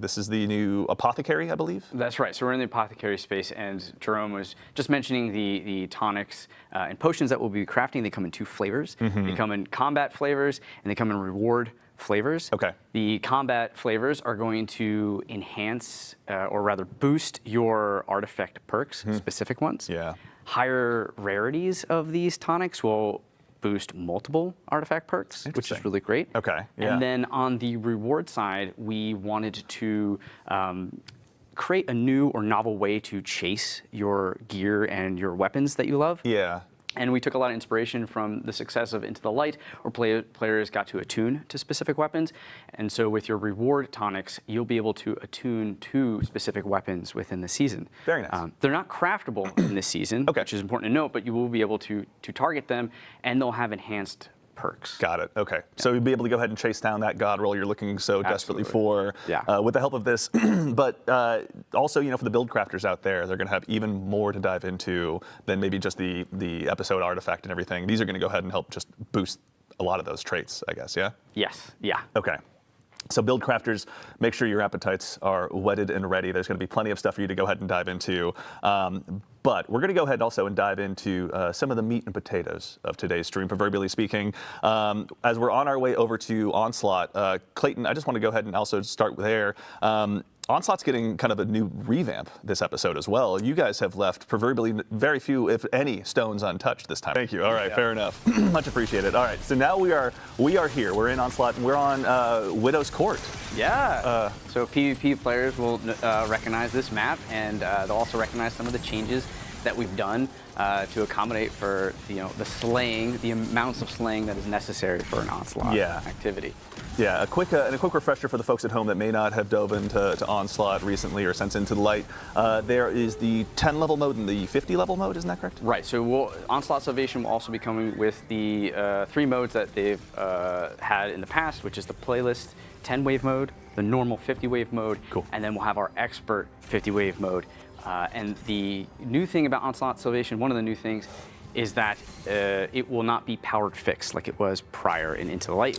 this is the new apothecary, I believe? That's right. So we're in the apothecary space, and Jerome was just mentioning the tonics and potions that we'll be crafting. They come in 2 flavors. They come in combat flavors, and they come in reward flavors. Okay. The combat flavors are going to enhance, or rather boost your artifact perks, specific ones. Yeah. Higher rarities of these tonics will boost multiple artifact perks, which is really great. Okay. Yeah. And then on the reward side, we wanted to create a new or novel way to chase your gear and your weapons that you love. Yeah. And we took a lot of inspiration from the success of Into the Light, where players got to attune to specific weapons. And so with your reward tonics, you'll be able to attune to specific weapons within the season. Very nice. They're not craftable in this season, which is important to note, but you will be able to target them, and they'll have enhanced perks. Got it. Okay. So you'll be able to go ahead and chase down that god roll you're looking so desperately for with the help of this. But also, for the build crafters out there, they're going to have even more to dive into than maybe just the episode artifact and everything. These are going to go ahead and help just boost a lot of those traits, I guess, yeah? Yes. Yeah. Okay. So build crafters, make sure your appetites are whetted and ready. There's going to be plenty of stuff for you to go ahead and dive into. But we're going to go ahead also and dive into some of the meat and potatoes of today's stream, proverbially speaking. As we're on our way over to Onslaught, Clayton, I just want to go ahead and also start there. Onslaught's getting kind of a new revamp this episode as well. You guys have left proverbially very few, if any, stones untouched this time. Thank you. All right, fair enough. Much appreciated. All right, so now we are here. We're in Onslaught, and we're on Widow's Court. Yeah. So PvP players will recognize this map, and they'll also recognize some of the changes that we've done to accommodate for the slaying, the amounts of slaying that is necessary for an Onslaught activity. Yeah, a quick refresher for the folks at home that may not have dove into Onslaught recently or since Into the Light. There is the 10 level mode and the 50 level mode, isn't that correct? Right, so Onslaught Salvation will also be coming with the 3 modes that they've had in the past, which is the playlist 10 wave mode, the normal 50 wave mode, and then we'll have our expert 50 wave mode. And the new thing about Onslaught Salvation, one of the new things, is that it will not be powered fixed like it was prior in Into the Light.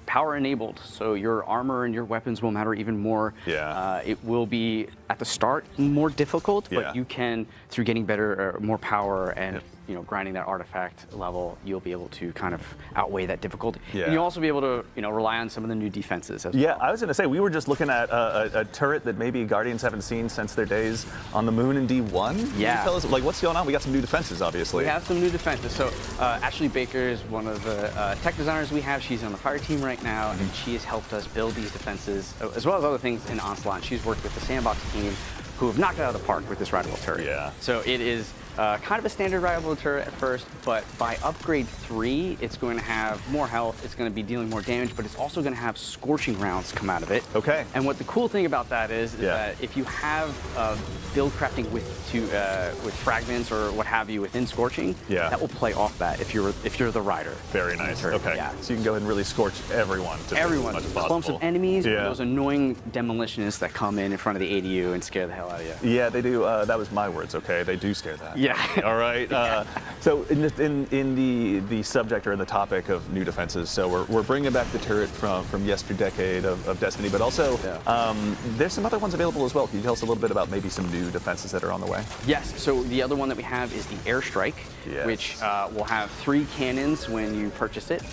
Power enabled, so your armor and your weapons will matter even more. It will be at the start more difficult, but you can, through getting better, more power and grinding that artifact level, you'll be able to kind of outweigh that difficulty. And you'll also be able to rely on some of the new defenses as well. I was going to say, we were just looking at a turret that maybe Guardians haven't seen since their days on the moon in D1. Can you tell us, what's going on? We got some new defenses, obviously. We have some new defenses. So Ashley Baker is one of the tech designers we have. She's on the fire team right now, and she has helped us build these defenses, as well as other things in Onslaught. She's worked with the Sandbox team, who have knocked it out of the park with this rideable turret. So it is kind of a standard rideable turret at first, but by upgrade 3, it's going to have more health, it's going to be dealing more damage, but it's also going to have scorching rounds come out of it. And what the cool thing about that is that if you have build crafting with fragments or what have you within scorching, that will play off that if you're the rider. Very nice. So you can go ahead and really scorch everyone. Everyone. Clumps of enemies, those annoying demolitionists that come in front of the ADU and scare the hell out of you. Yeah, they do. That was my words. Okay, they do scare that. All right. So in the subject or in the topic of new defenses, so we're bringing back the turret from yesterdecade of Destiny, but also there's some other ones available as well. Can you tell us a little bit about maybe some new defenses that are on the way? Yes. So the other one that we have is the airstrike, which will have 3 cannons when you purchase it.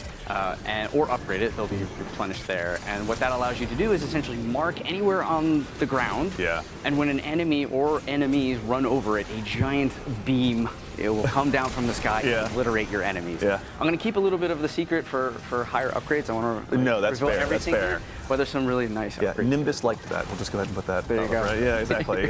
Or upgrade it, they'll be replenished there. And what that allows you to do is essentially mark anywhere on the ground. And when an enemy or enemies run over it, a giant beam, it will come down from the sky and obliterate your enemies. I'm going to keep a little bit of the secret for higher upgrades. I want to reveal everything. That's fair. But there's some really nice upgrades. Nimbus liked that. We'll just go ahead and put that. There you go. Right? Yeah, exactly.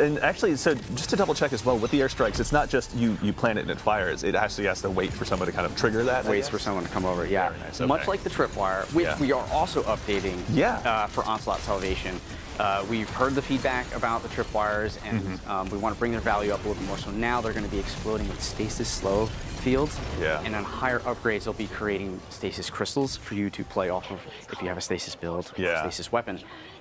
And actually, so just to double check as well, with the airstrikes, it's not just you plant it and it fires. It actually has to wait for someone to kind of trigger that. Waits for someone to come over, Nice. Much like the tripwire, which we are also updating for Onslaught Salvation. We've heard the feedback about the tripwires, and we want to bring their value up a little bit more. So now they're going to be exploding with stasis slow fields, and on higher upgrades, they'll be creating stasis crystals for you to play off of if you have a stasis build, or a stasis weapon.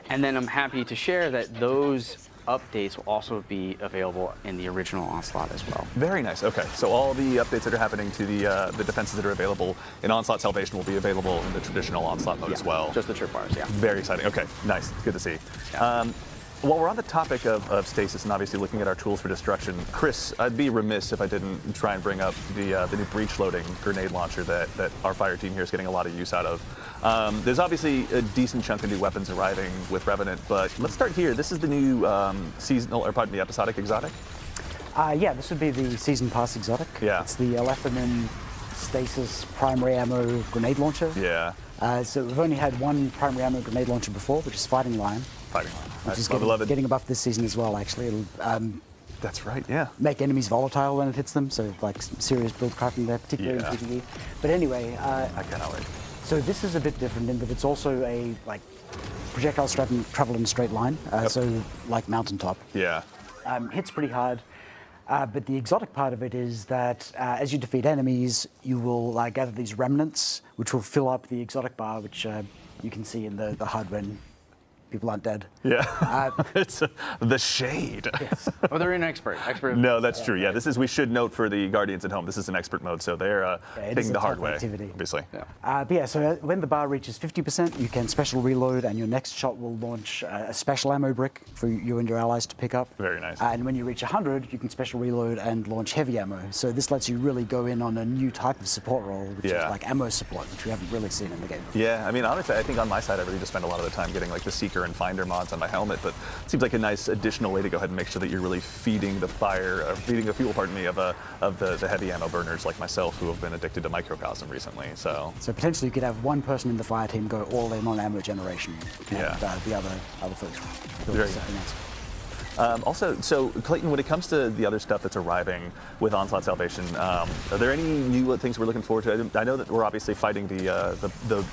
And then I'm happy to share that those updates will also be available in the original Onslaught as well. Very nice. Okay, so all the updates that are happening to the defenses that are available in Onslaught Salvation will be available in the traditional Onslaught mode as well. Just the tripwires, yeah. Very exciting. Okay, nice. Good to see. Yeah. While we're on the topic of stasis and obviously looking at our tools for destruction, Chris, I'd be remiss if I didn't try and bring up the new breach loading grenade launcher that our fire team here is getting a lot of use out of. There's obviously a decent chunk of new weapons arriving with Revenant, but let's start here. This is the new the episodic exotic. Yeah, this would be the Season Pass exotic. Yeah. It's the Alephamin Stasis primary ammo grenade launcher. Yeah. So we've only had one primary ammo grenade launcher before, which is Fighting Lion. Fighting Lion. Which is beloved. getting a buff this season as well, actually. It'll That's right, yeah. make enemies volatile when it hits them, so like some serious build crafting there, particularly in PvE. But anyway, I cannot wait. so this is a bit different in that it's also a projectiles travel in a straight line, so like mountaintop. Yeah. Hits pretty hard. But the exotic part of it is that as you defeat enemies, you will gather these remnants, which will fill up the exotic bar, which you can see in the HUD when people aren't dead. Yeah. It's the shade. Yes. Oh, they're an expert. No, that's true. Yeah, we should note for the Guardians at home, this is an expert mode, so they're taking the hard way, obviously. Yeah. But yeah, so when the bar reaches 50%, you can special reload, and your next shot will launch a special ammo brick for you and your allies to pick up. Very nice. And when you reach 100, you can special reload and launch heavy ammo. So this lets you really go in on a new type of support role, which is like ammo support, which we haven't really seen in the game. Yeah, I mean, honestly, I think on my side, I really just spend a lot of the time getting like the Seeker and Finder mods on my helmet, but it seems like a nice additional way to go ahead and make sure that you're really feeding the fuel, of the heavy ammo burners like myself who have been addicted to microcosm recently. So potentially you could have one person in the fire team go all in on ammo generation, and the other folks build something else. Also, so Clayton, when it comes to the other stuff that's arriving with Onslaught Salvation, are there any new things we're looking forward to? I know that we're obviously fighting the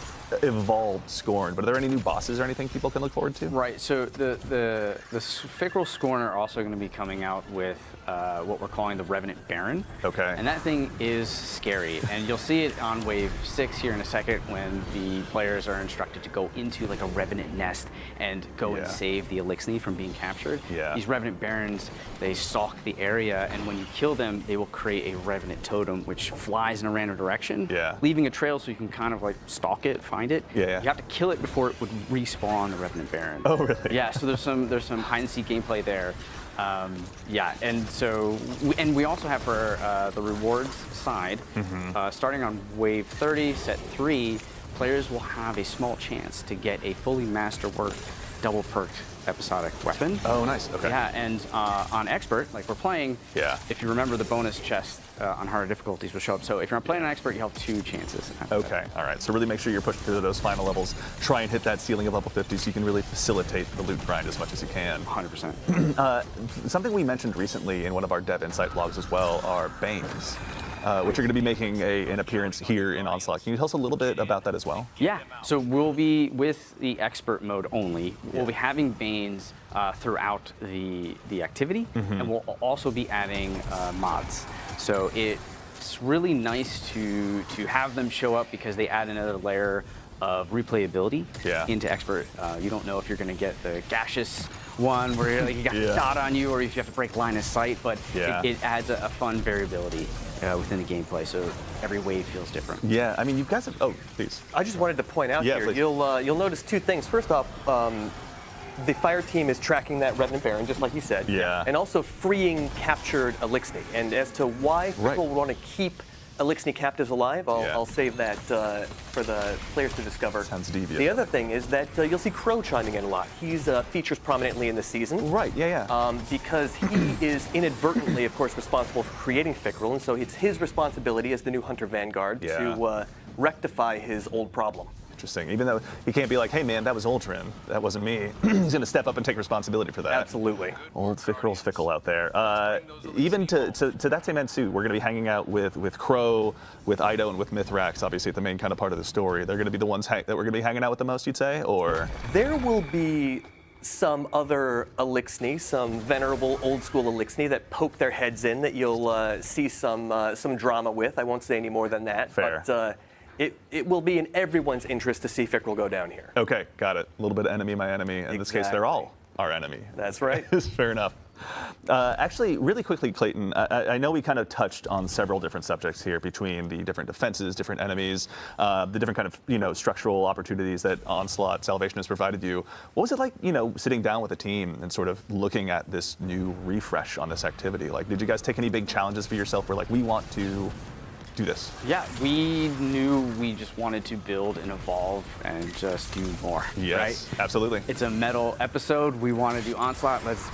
evolved Scorn, but are there any new bosses or anything people can look forward to? Right. So the Fickrel Scorn are also going to be coming out with what we're calling the Revenant Baron. Okay. And that thing is scary, and you'll see it on wave 6 here in a second when the players are instructed to go into like a Revenant nest and go and save the Elixni from being captured. Yeah. These Revenant Barons, they stalk the area, and when you kill them, they will create a Revenant totem which flies in a random direction, leaving a trail so you can kind of like stalk it, find it. Yeah. You have to kill it before it would respawn the Revenant Baron. Oh, really? Yeah, so there's some hide and seek gameplay there. And so we also have for the rewards side, starting on wave 30, set 3, players will have a small chance to get a fully masterwork double perked episodic weapon. Oh, nice. Okay. Yeah, and on expert, like we're playing, if you remember, the bonus chest on harder difficulties will show up. So if you're playing on expert, you have 2 chances. Okay, all right. So really make sure you're pushing through those final levels. Try and hit that ceiling of level 50 so you can really facilitate the loot grind as much as you can. 100%. Something we mentioned recently in one of our Dev Insight vlogs as well are Banes. Which are going to be making an appearance here in Onslaught. Can you tell us a little bit about that as well? Yeah, so we'll be, with the expert mode only, we'll be having Banes throughout the activity, and we'll also be adding mods. So it's really nice to have them show up because they add another layer of replayability into expert. You don't know if you're going to get the gaseous one where you got shot on you, or if you have to break line of sight, but it adds a fun variability within the gameplay, so every wave feels different. Yeah, I mean, you guys have, oh, please. I just wanted to point out here, please. you'll notice 2 things. First off, the fire team is tracking that Revenant Baron, just like you said. Yeah. And also freeing captured Elixni. And as to why people want to keep Elixni captives alive, I'll save that for the players to discover. Sounds devious. The other thing is that you'll see Crow chiming in a lot. He's features prominently in the season. Right, Because he is inadvertently, of course, responsible for creating Fickrel, and so it's his responsibility as the new Hunter Vanguard to rectify his old problem. Interesting. Even though he can't be like, hey man, that was Ultron, that wasn't me. He's going to step up and take responsibility for that. Absolutely. Old Fickrel's fickle out there. Even to that same end too, we're going to be hanging out with Crow, with Ido, and with Mithrax, obviously at the main kind of part of the story. They're going to be the ones that we're going to be hanging out with the most, you'd say, or? There will be some other Elixni, some venerable old school Elixni that poke their heads in that you'll see some drama with. I won't say any more than that. Fair. But it will be in everyone's interest to see Fickrel go down here. Okay, got it. A little bit of enemy, my enemy. In this case, they're all our enemy. That's right. Fair enough. Actually, really quickly, Clayton, I know we kind of touched on several different subjects here between the different defenses, different enemies, the different kind of structural opportunities that Onslaught Salvation has provided you. What was it like, sitting down with a team and sort of looking at this new refresh on this activity? Like, did you guys take any big challenges for yourself where, like, we want to do this? Yeah, we knew we just wanted to build and evolve and just do more. Yes, right? absolutely. It's a metal episode. We want to do Onslaught. Let's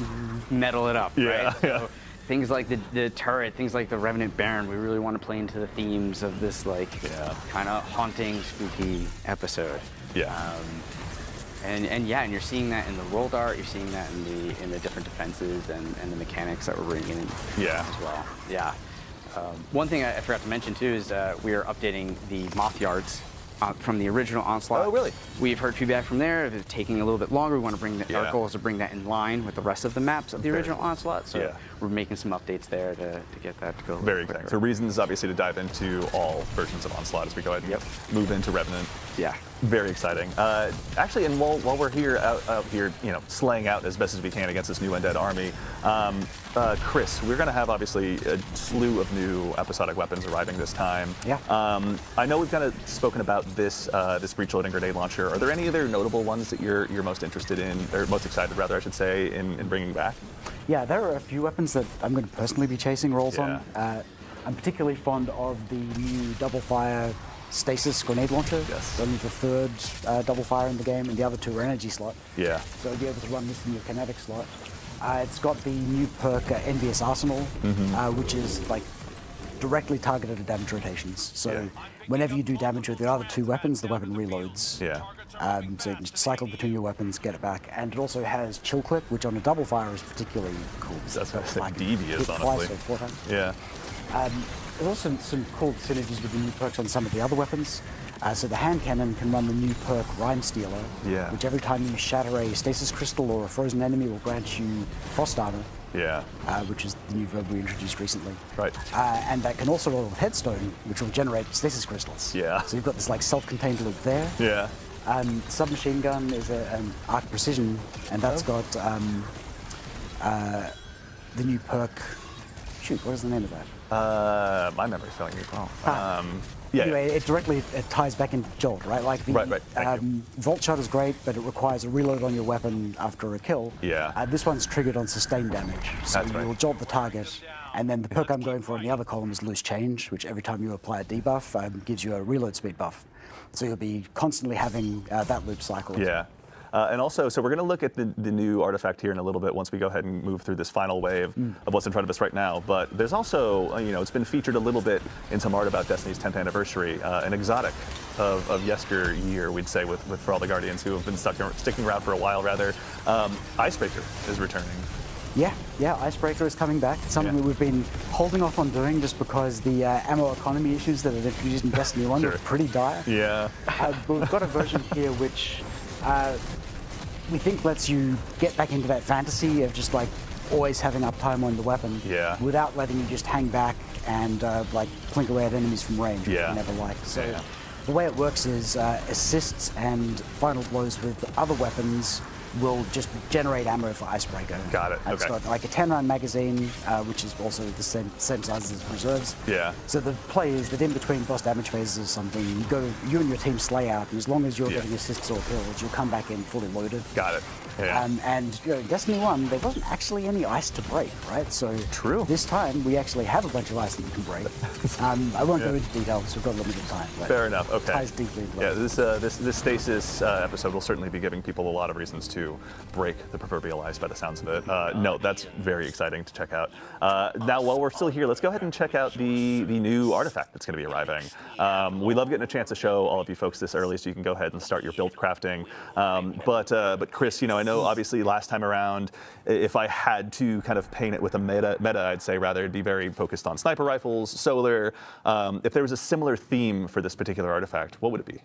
metal it up, Yeah, right? yeah. So things like the turret, things like the Revenant Baron, we really want to play into the themes of this kind of haunting, spooky episode. Yeah. And you're seeing that in the roll dart. You're seeing that in the different defenses and the mechanics that we're bringing in as well. Yeah. One thing I forgot to mention too is we are updating the moth yards from the original Onslaught. Oh, really? We've heard feedback from there. It's taking a little bit longer. We want to bring our goal is to bring that in line with the rest of the maps of the original Onslaught. So we're making some updates there to get that to go. Very exciting. So reasons obviously to dive into all versions of Onslaught as we go ahead and move into Revenant. Yeah. Very exciting. Actually, and while we're here out here, slaying out as best as we can against this new undead army, Chris, we're going to have obviously a slew of new episodic weapons arriving this time. Yeah. I know we've kind of spoken about this breech loading grenade launcher. Are there any other notable ones that you're most interested in, or most excited rather, I should say, in bringing back? Yeah, there are a few weapons that I'm going to personally be chasing rolls on. I'm particularly fond of the new double fire stasis grenade launcher. Yes. Only the third double fire in the game, and the other two are energy slot. Yeah. So you'll be able to run this in your kinetic slot. It's got the new perk Envious Arsenal, which is like directly targeted at damage rotations. So whenever you do damage with the other two weapons, the weapon reloads. Yeah. So you can just cycle between your weapons, get it back. And it also has chill clip, which on a double fire is particularly cool. That's like devious, hit honestly. Twice or 4 times. Yeah. There's also some cool synergies with the new perks on some of the other weapons. So the hand cannon can run the new perk Rhyme Stealer, which every time you shatter a stasis crystal or a frozen enemy will grant you frost armor. Yeah. Which is the new verb we introduced recently. Right. And that can also roll with Headstone, which will generate stasis crystals. Yeah. So you've got this like self-contained loop there. Yeah. Submachine gun is an arc precision, and that's got the new perk. Shoot, what is the name of that? My memory's failing me. Anyway, it ties back into Jolt, right? Like the Right. Thank you. Vault Shot is great, but it requires a reload on your weapon after a kill. Yeah. This one's triggered on sustained damage, so That's right. you'll jolt the target, and then the perk I'm going for in the other column is Loose Change, which every time you apply a debuff gives you a reload speed buff. So you'll be constantly having that loop cycle. Yeah. And also, so we're going to look at the new artifact here in a little bit once we go ahead and move through this final wave of what's in front of us right now. But there's also, it's been featured a little bit in some art about Destiny's 10th anniversary, an exotic of yesteryear, we'd say, for all the Guardians who have been sticking around for a while, rather. Icebreaker is returning. Yeah, Icebreaker is coming back. It's something that we've been holding off on doing just because the ammo economy issues that are introduced in Destiny 1 are pretty dire. Yeah. But we've got a version here which we think lets you get back into that fantasy of just like always having uptime on the weapon without letting you just hang back and like plink away at enemies from range, which we never liked. So the way it works is assists and final blows with other weapons will just generate ammo for Icebreaker. Got it. It's got like a 10-round magazine, which is also the same size as reserves. Yeah. So the play is that in between boss damage phases or something, you and your team slay out, and as long as you're getting assists or kills, you'll come back in fully loaded. Got it. Yeah. And in Destiny 1, there wasn't actually any ice to break, right? So this time, we actually have a bunch of ice that you can break. I won't go into details, we've got limited time. But Fair enough, okay. It ties deeply into this stasis episode will certainly be giving people a lot of reasons to break the proverbial ice by the sounds of it. No, that's very exciting to check out. Now, while we're still here, let's go ahead and check out the new artifact that's going to be arriving. We love getting a chance to show all of you folks this early so you can go ahead and start your build crafting. But Chris, I know obviously last time around, if I had to kind of paint it with a meta I'd say rather, it'd be very focused on sniper rifles, solar. If there was a similar theme for this particular artifact, what would it be?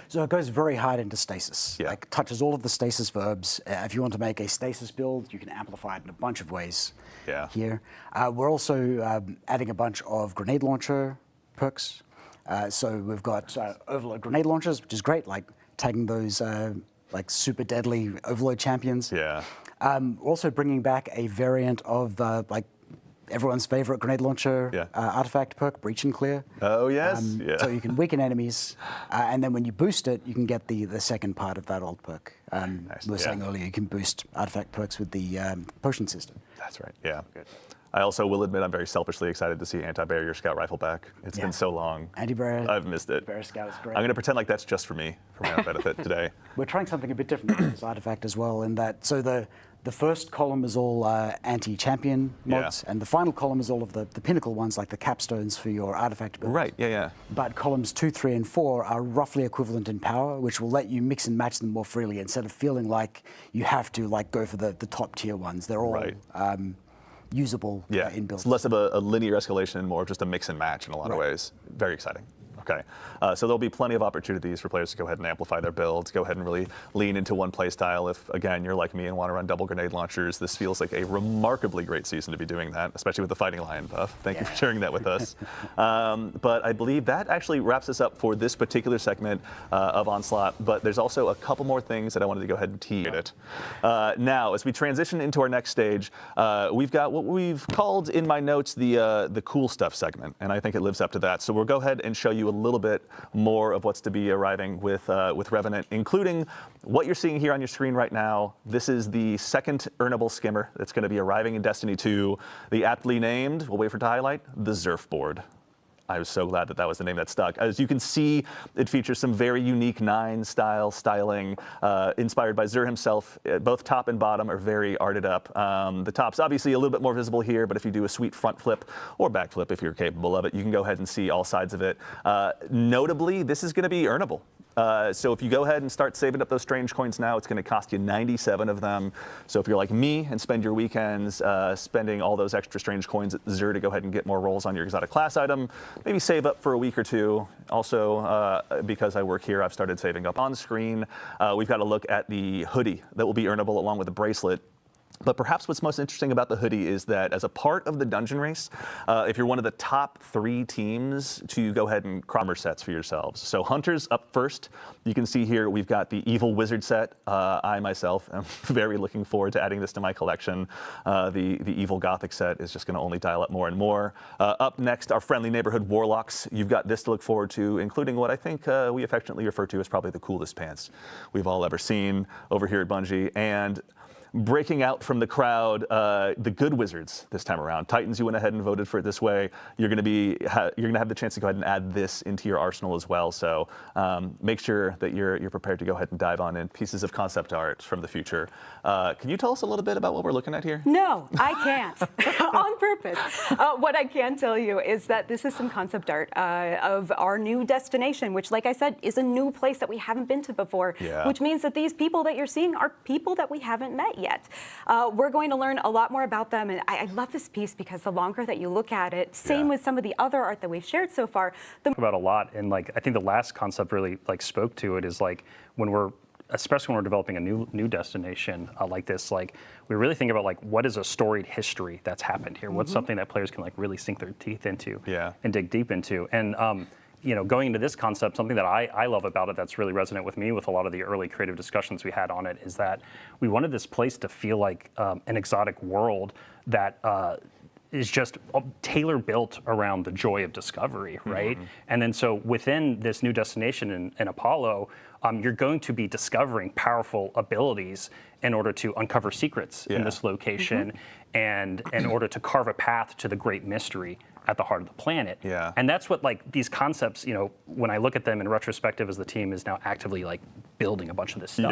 So it goes very hard into stasis. Yeah. Like touches all of the stasis verbs. If you want to make a stasis build, you can amplify it in a bunch of ways here. We're also adding a bunch of grenade launcher perks. So we've got overload grenade launchers, which is great, like tagging those like super deadly overload champions. Yeah. Also bringing back a variant of like everyone's favorite grenade launcher artifact perk, Breach and Clear. Oh, yes. So you can weaken enemies, and then when you boost it, you can get the second part of that old perk. We were saying earlier, you can boost artifact perks with the potion system. That's right, yeah. Good. I also will admit I'm very selfishly excited to see Anti-Barrier Scout Rifle back. It's been so long. Anti-Barrier. I've missed it. Barrier Scout is great. I'm going to pretend like that's just for me, for my own benefit today. We're trying something a bit different with this artifact as well, in that the first column is all anti-champion mods, and the final column is all of the pinnacle ones, like the capstones for your artifact build. Right, yeah. But columns 2, 3, and 4 are roughly equivalent in power, which will let you mix and match them more freely instead of feeling like you have to go for the top tier ones. They're all usable in builds. It's less of a linear escalation and more of just a mix and match in a lot of ways. Very exciting. Okay, so there'll be plenty of opportunities for players to go ahead and amplify their builds, go ahead and really lean into one play style. If, again, you're like me and want to run double grenade launchers, this feels like a remarkably great season to be doing that, especially with the Fighting Lion buff. Thank you for sharing that with us. But I believe that actually wraps us up for this particular segment of Onslaught, but there's also a couple more things that I wanted to go ahead and tease it. Now, as we transition into our next stage, we've got what we've called in my notes the cool stuff segment, and I think it lives up to that. So we'll go ahead and show you a little bit more of what's to be arriving with Revenant, including what you're seeing here on your screen right now. This is the second earnable skimmer that's going to be arriving in Destiny 2, the aptly named, we'll wait for it to highlight, the Zerf board. I was so glad that was the name that stuck. As you can see, it features some very unique 9-style styling inspired by Xur himself. Both top and bottom are very arted up. The top's obviously a little bit more visible here, but if you do a sweet front flip or back flip, if you're capable of it, you can go ahead and see all sides of it. Notably, this is going to be earnable. So if you go ahead and start saving up those strange coins now, it's going to cost you 97 of them. So if you're like me and spend your weekends spending all those extra strange coins at Xur to go ahead and get more rolls on your exotic class item, maybe save up for a week or two. Also, because I work here, I've started saving up on screen. We've got to look at the hoodie that will be earnable along with the bracelet. But perhaps what's most interesting about the hoodie is that as a part of the dungeon race, if you're one of the top 3 teams to go ahead and armor sets for yourselves. So Hunters up first. You can see here we've got the Evil Wizard set. I myself am very looking forward to adding this to my collection. The Evil Gothic set is just going to only dial up more and more. Up next, our Friendly Neighborhood Warlocks. You've got this to look forward to, including what I think we affectionately refer to as probably the coolest pants we've all ever seen over here at Bungie. And breaking out from the crowd, the good wizards this time around. Titans, you went ahead and voted for it this way. You're going to have the chance to go ahead and add this into your arsenal as well. So make sure that you're prepared to go ahead and dive on in pieces of concept art from the future. Can you tell us a little bit about what we're looking at here? No, I can't. On purpose. What I can tell you is that this is some concept art of our new destination, which, like I said, is a new place that we haven't been to before. Yeah. Which means that these people that you're seeing are people that we haven't met yet. We're going to learn a lot more about them, and I love this piece because the longer that you look at it, same with some of the other art that we've shared so far. About a lot, and I think the last concept really spoke to it is especially when we're developing a new destination like this, we really think about what is a storied history that's happened here. What's something that players can really sink their teeth into and dig deep into. And going into this concept, something that I love about it that's really resonant with me with a lot of the early creative discussions we had on it is that we wanted this place to feel like an exotic world that is just tailor-built around the joy of discovery, right? And then so within this new destination in Apollo, you're going to be discovering powerful abilities in order to uncover secrets in this location and in order to carve a path to the great mystery at the heart of the planet. Yeah. And that's what these concepts, when I look at them in retrospective as the team is now actively building a bunch of this stuff.